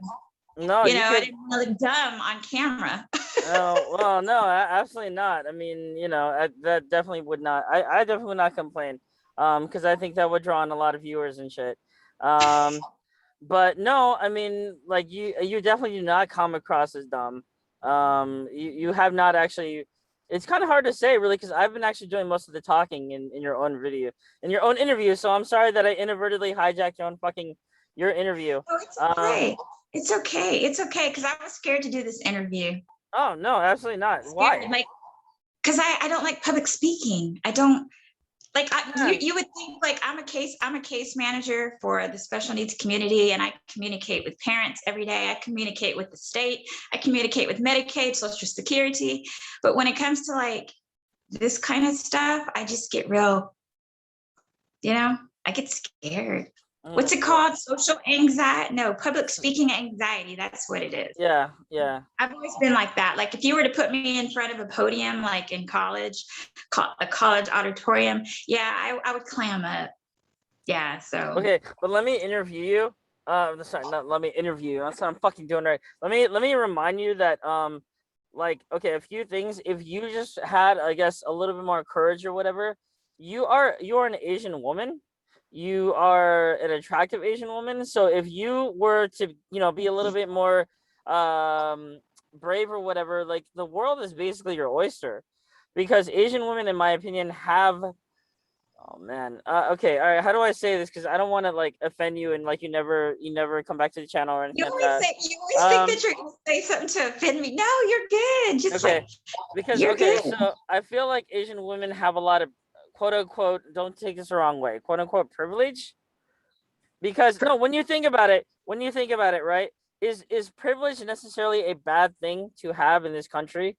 No, You know, you I could. didn't want to look dumb on camera. Oh, well, no, absolutely not. I mean, that definitely would not. I definitely would not complain. Because I think that would draw on a lot of viewers and shit. Um, but no, I mean, like you definitely do not come across as dumb. You have not actually. It's kind of hard to say, really, because I've been actually doing most of the talking in your own video, in your own interview. So I'm sorry that I inadvertently hijacked your interview. Oh, it's Um, okay. It's okay. It's okay. Because I was scared to do this interview. oh no, absolutely not. Scared, Why? like, because I don't like public speaking. I don't like Yeah. you would think like I'm a case manager for the special needs community, and I communicate with parents every day. I communicate with the state. I communicate with Medicaid, Social Security. But when it comes to like this kind of stuff, I just get real, I get scared. What's it Well, called? Social anxiety? No, public speaking anxiety. That's what it is. yeah, yeah. I've always been like that. Like if you were to put me in front of a podium, like in college, a college auditorium, yeah, I would clam up. Yeah. So Okay, but let me interview you. Sorry, not let me interview you. That's what I'm fucking doing right. Let me remind you that like okay, a few things. If you just had, I guess, a little bit more courage or whatever, you are an Asian woman. You are an attractive Asian woman. So if you were to, be a little bit more um brave or whatever, like the world is basically your oyster. Because Asian women, in my opinion, have. Oh man. Okay. All right. How do I say this? Because I don't want to like offend you and like you never come back to the channel or anything like that. you always think Um. that you're going to say something to offend me. No, you're good. Just Okay. like Because you're okay, good. so I feel like Asian women have a lot of quote unquote. Don't take this the wrong way. Quote unquote privilege. Because no, when you think about it, right? Is privilege necessarily a bad thing to have in this country?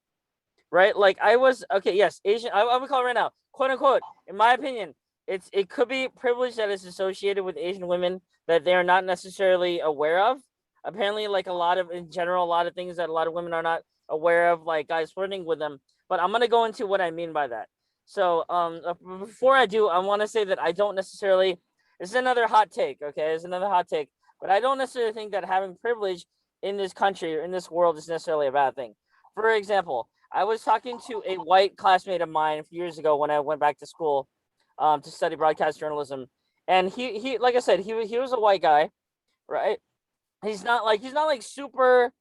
Right? Like I was okay, yes, Asian. I would call it right now, quote unquote. In my opinion, it could be privilege that is associated with Asian women that they are not necessarily aware of. Apparently, like a lot of in general, a lot of things that a lot of women are not aware of, like guys flirting with them. But I'm gonna go into what I mean by that. So, before I do, I want to say that I don't necessarily. This is another hot take. Okay, it's another hot take. But I don't necessarily think that having privilege in this country or in this world is necessarily a bad thing. For example, I was talking to a white classmate of mine a few years ago when I went back to school to study broadcast journalism, and he like I said he was a white guy, right? He's not like super,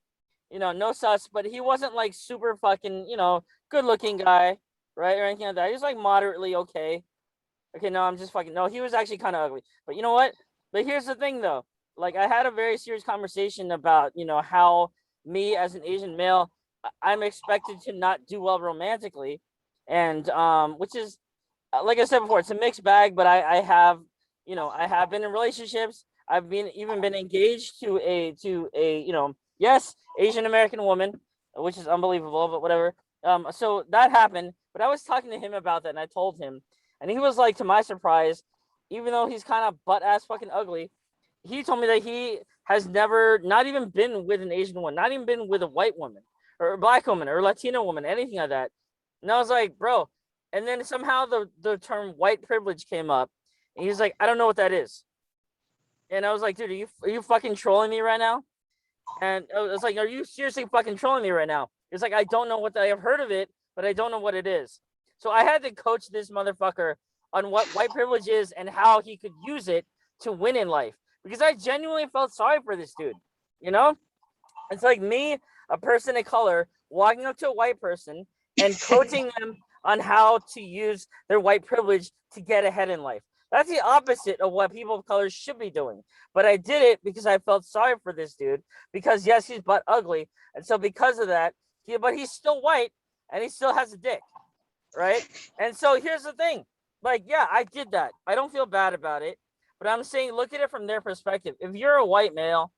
no sus, but he wasn't like super fucking good looking guy, right, or anything like that. He's like moderately okay. Okay, no, I'm just fucking no. He was actually kind of ugly, but you know what? But here's the thing though. Like I had a very serious conversation about how me as an Asian male I'm expected to not do well romantically, and which is like I said before, it's a mixed bag. But I have been in relationships. I've been engaged to a yes, Asian American woman, which is unbelievable, but whatever. So that happened. But I was talking to him about that, and I told him, and he was like, to my surprise, even though he's kind of butt ass fucking ugly, he told me that he has never, not even been with an Asian woman, not even been with a white woman or a black woman or a Latino woman, anything like that. And I was like, bro. And then somehow the term white privilege came up, and he's like, I don't know what that is. And I was like, dude, are you fucking trolling me right now? And I was like, are you seriously fucking trolling me right now? It's like I don't know what I have heard of it, but I don't know what it is. So I had to coach this motherfucker on what white privilege is and how he could use it to win in life. Because I genuinely felt sorry for this dude. You know? It's like me, a person of color, walking up to a white person and coaching them on how to use their white privilege to get ahead in life. That's the opposite of what people of color should be doing. But I did it because I felt sorry for this dude. Because yes, he's butt ugly, and so because of that, but he's still white and he still has a dick, right? And so here's the thing, like, yeah, I did that. I don't feel bad about it, but I'm saying look at it from their perspective. If you're a white male,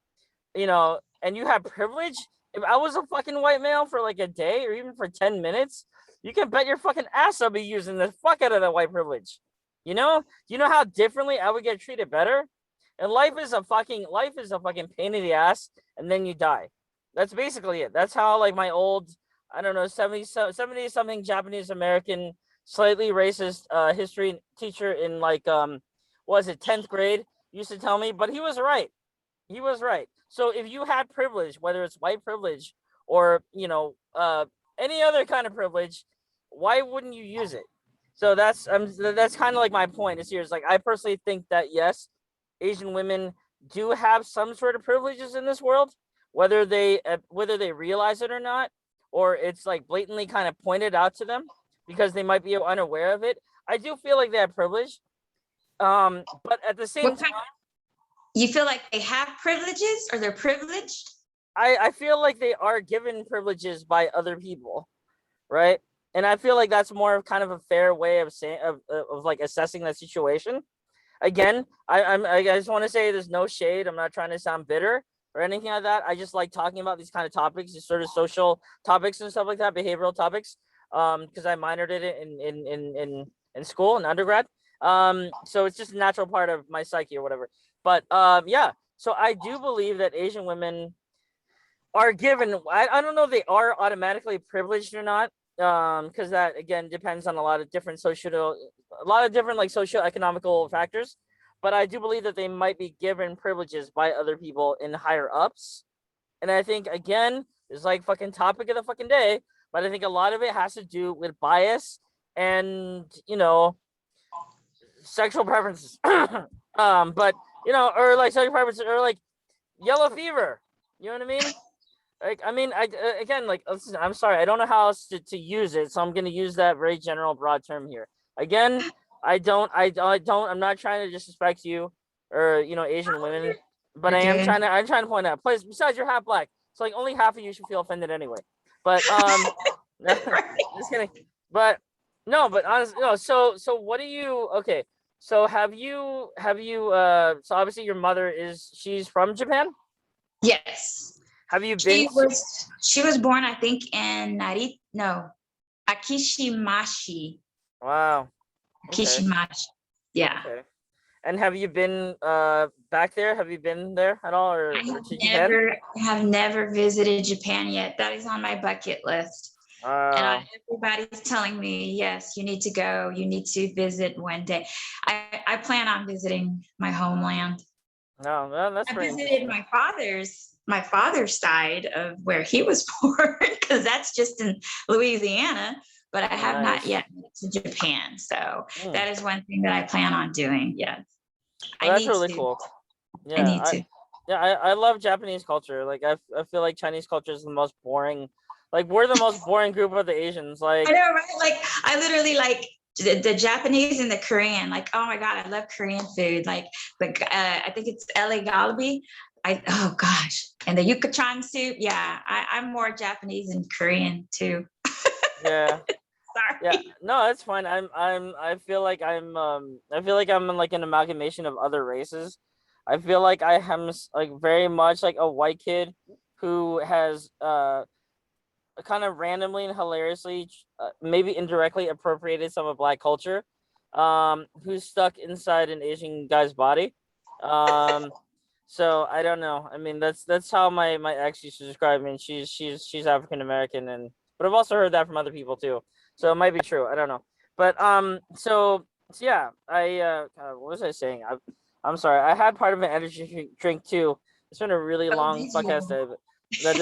and you have privilege, if I was a fucking white male for like a day or even for 10 minutes, you can bet your fucking ass I'll be using the fuck out of that white privilege. You know how differently I would get treated better? And life is a fucking pain in the ass, and then you die. That's basically it. That's how like my old, I don't know, 70 something Japanese American, slightly racist history teacher in like was it 10th grade used to tell me, but he was right. He was right. So if you had privilege, whether it's white privilege or any other kind of privilege, why wouldn't you use it? So that's kind of like my point is here. Is like I personally think that yes, Asian women do have some sort of privileges in this world, whether they realize it or not, or it's like blatantly kind of pointed out to them because they might be unaware of it. I do feel like they have privilege, but at the same What time, kind you feel like they have privileges or they're privileged? I feel like they are given privileges by other people, right? And I feel like that's more of kind of a fair way of saying of like assessing that situation. Again, I just want to say there's no shade. I'm not trying to sound bitter or anything like that. I just like talking about these kind of topics, these sort of social topics and stuff like that, behavioral topics. Because I minored it in school in undergrad. So it's just a natural part of my psyche or whatever. But yeah. So I do believe that Asian women are given. I don't know if they are automatically privileged or not. Because that again depends on a lot of different like socioeconomical factors. But I do believe that they might be given privileges by other people in higher ups. And I think again, it's like fucking topic of the fucking day. But I think a lot of it has to do with bias and sexual preferences. But or like sexual preferences or like yellow fever. You know what I mean? Like I mean, again, like listen, I'm sorry, I don't know how else to use it, so I'm gonna use that very general, broad term here. Again, I'm not trying to disrespect you or Asian women, but You're good. I'm trying to point out. Plus, besides, you're half black, so like only half of you should feel offended anyway. But just kidding. But no, but honestly, no. So what do you? Okay, so have you? So obviously your mother she's from Japan. Yes. Have you been? She was born, I think, in Akishimashi. Wow. Okay. Akishimashi. Yeah. Okay. And have you been back there? Have you been there at all I or have to Japan? never visited Japan yet. That is on my bucket list. And Uh everybody's telling me, yes, you need to go. You need to visit one day. I plan on visiting my homeland. no, that's I very visited interesting. my father's side of where he was born because that's just in Louisiana, but I have not Nice. yet been to Japan. So Hmm. that is one thing that I plan on doing. Yes, I Well, that's need really to. cool. I Yeah, need I to. yeah, I love Japanese culture. Like I feel like Chinese culture is the most boring. Like we're the most boring group of the Asians. I Like know, right? Like I literally like the Japanese and the Korean. Like, oh my god, I love Korean food. Like I think it's LA Galbi. Oh gosh, and the yucatan soup. Yeah, I'm more Japanese and Korean too. yeah. Yeah, Sorry. no, it's fine. I feel like I'm like an amalgamation of other races. I feel like I am like very much like a white kid who has kind of randomly and hilariously maybe indirectly appropriated some of black culture, who's stuck inside an Asian guy's body. Um so I don't know. I mean that's how my ex used to describe me, and she's African American, and but I've also heard that from other people too. So it might be true. I don't know. But so yeah, what was I saying? I'm sorry. I had part of an energy drink too. It's been a really Oh, long did podcast you? day, but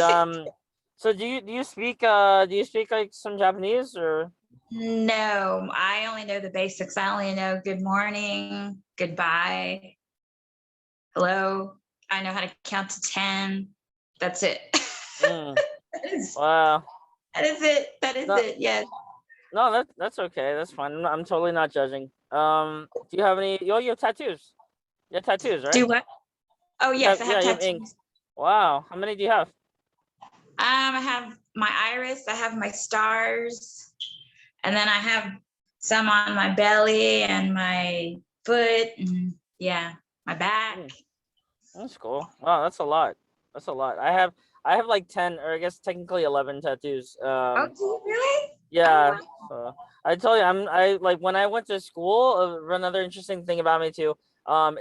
so do you speak like some Japanese or No, I only know the basics. I only know good morning, goodbye, hello. I know how to count to 10. That's it. mm, that is wow. that is it. That is No, it. Yes. no, that's okay. That's fine. I'm totally not judging. Do you have any you have tattoos? You have tattoos, right? Do what? Oh yes, I have You have ink. tattoos. Wow. How many do you have? I have my iris, I have my stars, and then I have some on my belly and my foot, and yeah, my back. Mm, that's cool. Wow, that's a lot. That's a lot. I have like 10 or I guess technically 11 tattoos. Oh, do you really? Oh Yeah. wow. So I told you I like when I went to school, another interesting thing about me too,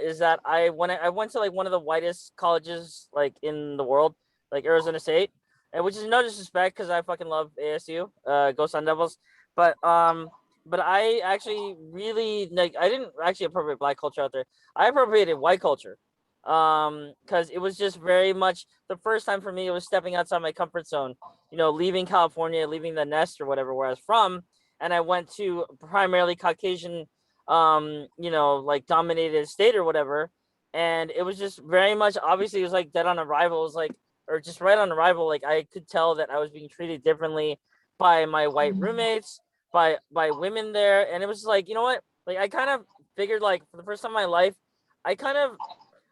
is that I went to like one of the whitest colleges like in the world, like Arizona State, and which is no disrespect because I fucking love ASU, go Sun Devils, but but I actually really like I didn't actually appropriate black culture out there. I appropriated white culture. Because it was just very much the first time for me. It was stepping outside my comfort zone, leaving California, leaving the nest or whatever where I was from, and I went to primarily Caucasian, like dominated state or whatever, and it was just very much obviously it was like dead on arrival. It was like, or just right on arrival, like I could tell that I was being treated differently by my white roommates, by women there, and it was like, you know what, like I kind of figured, like, for the first time in my life, I kind of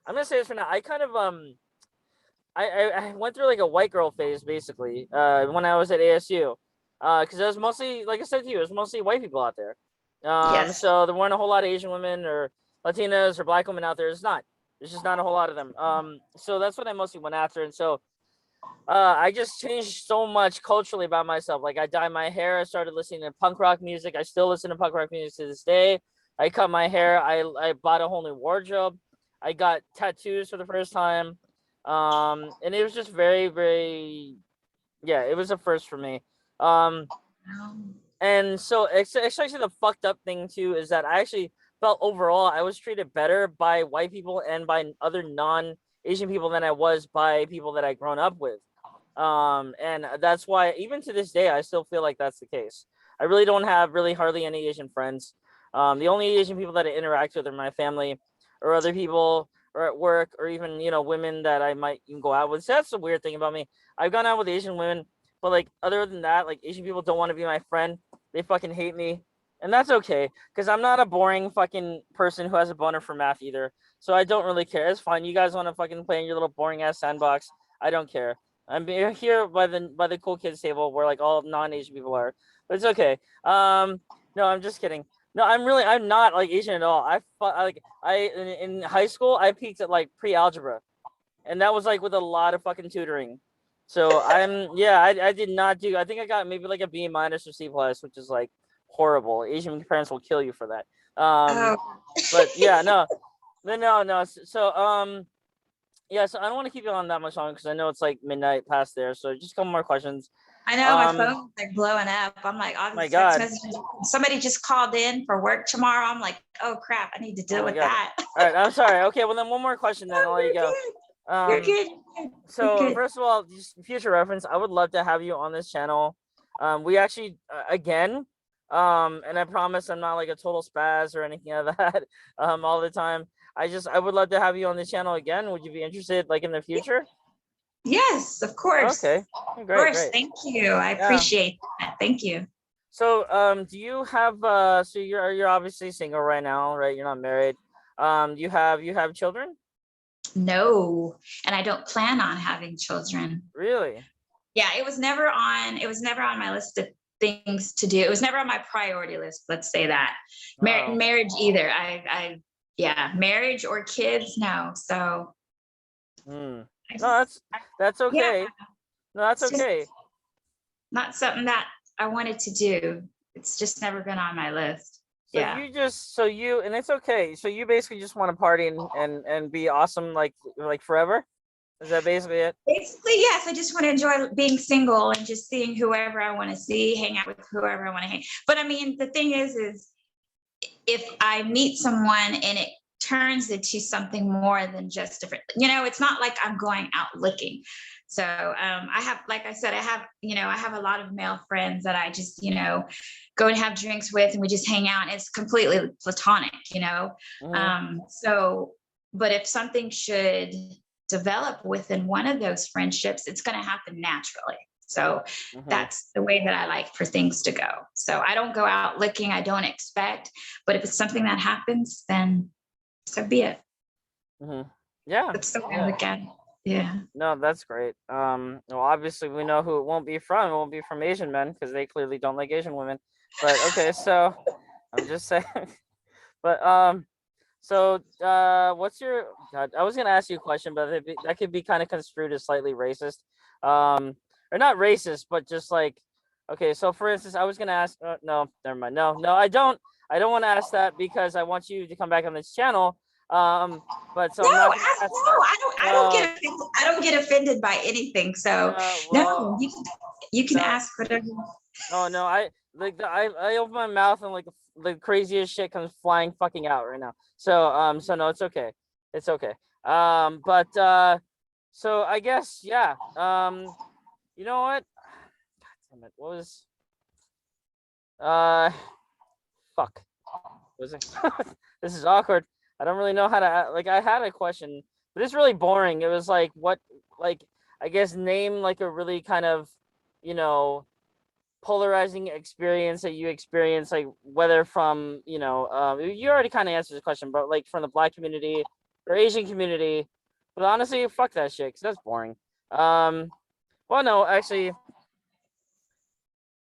I'm gonna say this for now. I kind of I went through like a white girl phase basically when I was at ASU, because it was mostly, like I said to you, it was mostly white people out there. Yes. So there weren't a whole lot of Asian women or Latinas or Black women out there. It's not. There's just not a whole lot of them. So that's what I mostly went after, and so I just changed so much culturally about myself. Like I dyed my hair. I started listening to punk rock music. I still listen to punk rock music to this day. I cut my hair. I bought a whole new wardrobe. I got tattoos for the first time. And it was just very, very, yeah, it was a first for me. Um, and so it's actually the fucked up thing too is that I actually felt overall I was treated better by white people and by other non-Asian people than I was by people that I grown up with. And that's why even to this day I still feel like that's the case. I really don't have really hardly any Asian friends. The only Asian people that I interact with are my family or other people or at work or even, women that I might even go out with. So that's the weird thing about me. I've gone out with Asian women, but like other than that, like Asian people don't want to be my friend. They fucking hate me. And that's okay, because I'm not a boring fucking person who has a boner for math either. So I don't really care. It's fine. You guys want to fucking play in your little boring ass sandbox. I don't care. I'm here by the cool kids table where like all non-Asian people are. But it's okay. No, I'm just kidding. No, I'm not like Asian at all. In high school I peaked at like pre-algebra, and that was like with a lot of fucking tutoring. So I did not do. I think I got maybe like a B minus or C plus, which is like horrible. Asian parents will kill you for that. Oh, But yeah, no. So yeah, so I don't want to keep you on that much longer because I know it's like midnight past there. So just a couple more questions. I know my Um, phone's like blowing up. I'm like, all my these text God. messages. Somebody just called in for work tomorrow. I'm like, oh crap, I need to Oh deal my with God. that. All right, I'm sorry. Okay, well then one more question, then I'll Oh, let you go. you're Um, good. You're so good. first of all, just future reference, I would love to have you on this channel. We actually again, and I promise I'm not like a total spaz or anything like that. All the time. I would love to have you on the channel again. Would you be interested, like in the future? Yes, of course. Okay, Of great, course. great. Thank you. I Yeah. appreciate that. Thank you. So, do you have so you're obviously single right now, right? You're not married. You have children? No, and I don't plan on having children. Really? Yeah, it was never on my list of things to do. It was never on my priority list, let's say that. Oh. Marriage either. Yeah, marriage or kids, no. So Hmm. I No, just, that's yeah, okay. No, that's it's just okay. not something that I wanted to do. It's just never been on my list. So Yeah. you just so you and it's okay. So you basically just want to party and be awesome like forever? Is that basically it? Basically, yes, I just want to enjoy being single and just seeing whoever I want to see, hang out with whoever I want to hang. But I mean, the thing is if I meet someone and it turns into something more than just different, it's not like I'm going out looking. So I have, like I said, I have a lot of male friends that I just, go and have drinks with, and we just hang out. It's completely platonic. Mm-hmm. So, but if something should develop within one of those friendships, it's going to happen naturally. So Mm-hmm. that's the way that I like for things to go. So I don't go out looking, I don't expect, but if it's something that happens, then so be it. Mm-hmm. Yeah. That's the way I Yeah. look at it. Yeah. No, that's great. Well, obviously we know who it won't be from. It won't be from Asian men because they clearly don't like Asian women. But okay, so I'm just saying. But so what's your God? I was gonna ask you a question, but that could be kind of construed as slightly racist. Or not racist, but just like, okay. So for instance, I was gonna ask. No, never mind. No, I don't. I don't want to ask that because I want you to come back on this channel. But so No, I'm not gonna I, ask no, that. I don't No, get offended. I don't get offended by anything. So well, no, you can no, ask whatever. oh no, I open my mouth and like the craziest shit comes flying fucking out right now. So no, it's okay. It's okay. But so I guess yeah. You know what? God damn it. What was uh fuck? Was it? This is awkward. I don't really know how to like. I had a question, but it's really boring. It was like what, like I guess name like a really kind of, you know, polarizing experience that you experience, like whether from you already kind of answered the question, but like from the Black community or Asian community. But honestly, fuck that shit, because that's boring. Um, well, no, actually,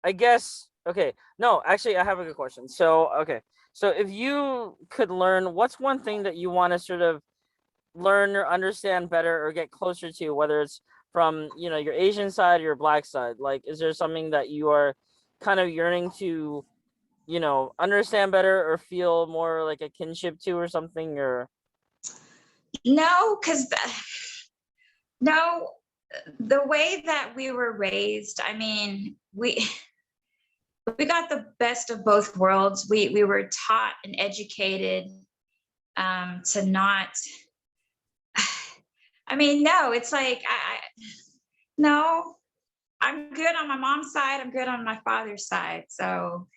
I guess okay. No, actually, I have a good question. So, okay. So, if you could learn, what's one thing that you want to sort of learn or understand better or get closer to, whether it's from, your Asian side or your Black side? Like, is there something that you are kind of yearning to, understand better or feel more like a kinship to or something? Or No, because no, the way that we were raised, I mean, we got the best of both worlds. We were taught and educated to not. I mean, no, it's like no, I'm good on my mom's side. I'm good on my father's side. So,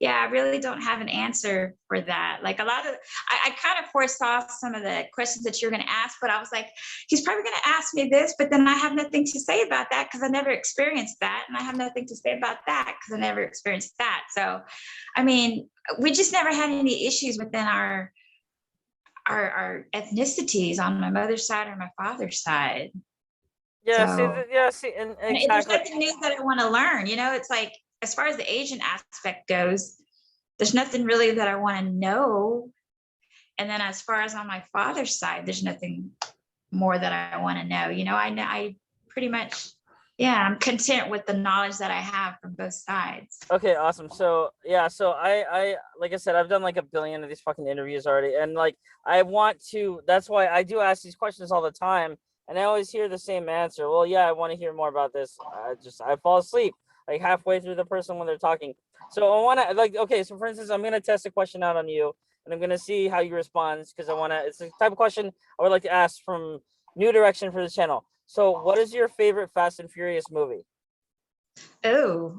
yeah, I really don't have an answer for that. Like a lot of, I kind of foresaw some of the questions that you're going to ask, but I was like, he's probably going to ask me this, but then I have nothing to say about that because I never experienced that. And I have nothing to say about that because I never experienced that. So, I mean, we just never had any issues within our ethnicities on my mother's side or my father's side. yeah, see, So, yeah, see, and and there's exactly. nothing new that I want to learn. It's like as far as the Asian aspect goes, there's nothing really that I want to know. And then as far as on my father's side, there's nothing more that I want to know. I pretty much, yeah, I'm content with the knowledge that I have from both sides. Okay, awesome. So yeah, so I like I said, I've done like a billion of these fucking interviews already, and like I want to. That's why I do ask these questions all the time, and I always hear the same answer. Well, yeah, I want to hear more about this. I fall asleep like halfway through the person when they're talking. So I want to like okay. So for instance, I'm gonna test a question out on you, and I'm gonna see how you respond because I want to. It's the type of question I would like to ask from new direction for the channel. So, what is your favorite Fast and Furious movie? Oh,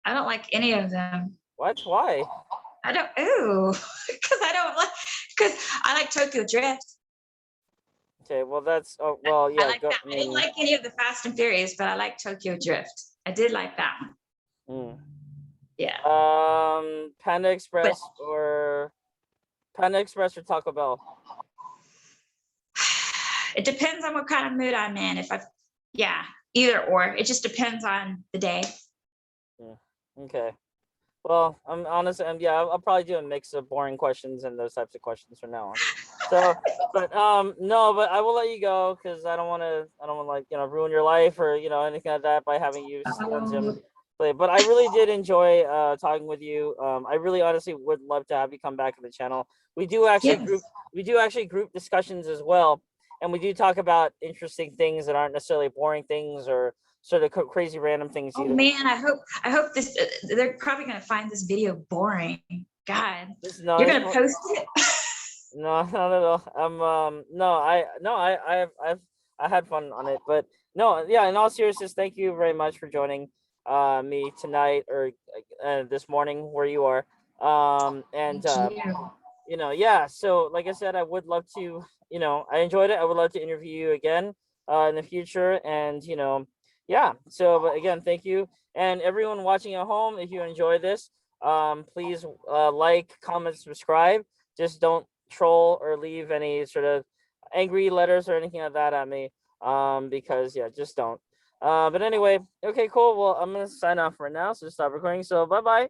I don't like any of them. What? Why? I don't, ooh, because I don't like, because I like Tokyo Drift. Okay, well that's well I yeah. like Go. that. I didn't like any of the Fast and Furious, but I like Tokyo Drift. I did like that one. Mm. Yeah. Panda But Express or Panda Express or Taco Bell. it depends on what kind of mood I'm in. Yeah, either or. It just depends on the day. Yeah. Okay. Well, I'm honest. Yeah, I'll probably do a mix of boring questions and those types of questions from now on. So, but no, but I will let you go because I don't want to like ruin your life or anything like that by having you sit on Zoom Oh, play. But I really did enjoy talking with you. I really honestly would love to have you come back to the channel. We do actually yes. group discussions as well, and we do talk about interesting things that aren't necessarily boring things or sort of crazy random things Oh either. man, I hope this. They're probably gonna find this video boring. God, This no, you're this gonna post it. no, not at all. No, I had fun on it, but no, yeah. In all seriousness, thank you very much for joining me tonight or this morning where you are. And Thank you. yeah. So like I said, I would love to. I enjoyed it. I would love to interview you again in the future, and yeah. So, but again, thank you, and everyone watching at home. If you enjoy this, please like, comment, subscribe. Just don't troll or leave any sort of angry letters or anything like that at me. Because yeah, just don't. But anyway, okay, cool. Well, I'm gonna sign off right now, so stop recording. So bye bye.